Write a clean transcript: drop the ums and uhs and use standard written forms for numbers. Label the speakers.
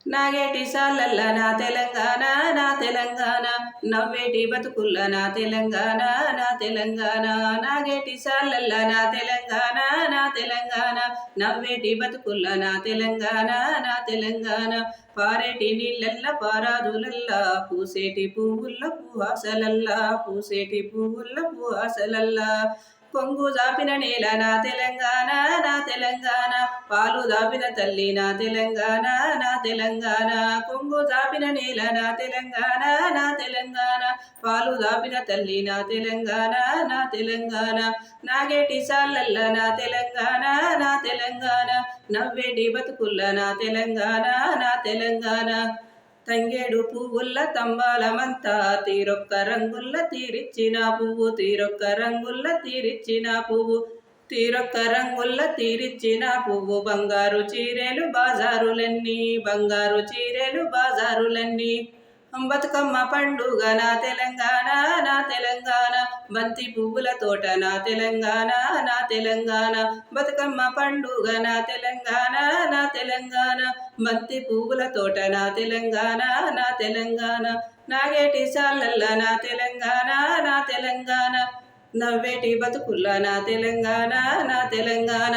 Speaker 1: నాగేటి సాలల్ల నా తెలంగాణ నా తెలంగాణ నవ్వేటి బతుకుల్ల నా తెలంగాణ నా తెలంగాణ నాగేటి సాలల్ల నా తెలంగాణ నా తెలంగాణ నవ్వేటి బతుకుల్ల నా తెలంగాణ నా తెలంగాణ పారేటి నీళ్ళల్ల పారాదులల్లా పూసేటి పువ్వుల్ల పువ్వాసలల్లా పూసేటి పువ్వుల్ల పువ్వాసలల్లా కొంగు జాపిన నేల నా తెలంగాణ నా తెలంగాణ పాలు దాపిన తల్లి నా తెలంగాణ నా తెలంగాణ కొంగు జాపిన నేల నా తెలంగాణ నా తెలంగాణ పాలు దాపిన తల్లి నా తెలంగాణ నా తెలంగాణ నాగేటి సాలల్ల నా తెలంగాణ నా తెలంగాణ నవ్వేటి బతుకుల్ల నా తెలంగాణ నా తెలంగాణ తంగేడు పువ్వుల్ల తంబాలమంతా తీరొక్క రంగుల్ల తీరిచ్చిన పువ్వు తీరొక్క రంగుల్ల తీరిచ్చిన పువ్వు తీరొక్క రంగుల్ల తీరిచ్చిన పువ్వు బంగారు చీరెలు బాజారులన్నీ బంగారు చీరెలు బాజారులన్నీ బతుకమ్మ పండుగ నా తెలంగాణ నా తెలంగాణ బంతి పువ్వుల తోట నా తెలంగాణ నా తెలంగాణ బతుకమ్మ పండుగ నా తెలంగాణ నా తెలంగాణ బంతి పువ్వుల తోట నా తెలంగాణ నా తెలంగాణ నాగేటి సాలల్ల నా తెలంగాణ నా తెలంగాణ నవ్వేటి బతుకుల్ల నా తెలంగాణ నా తెలంగాణ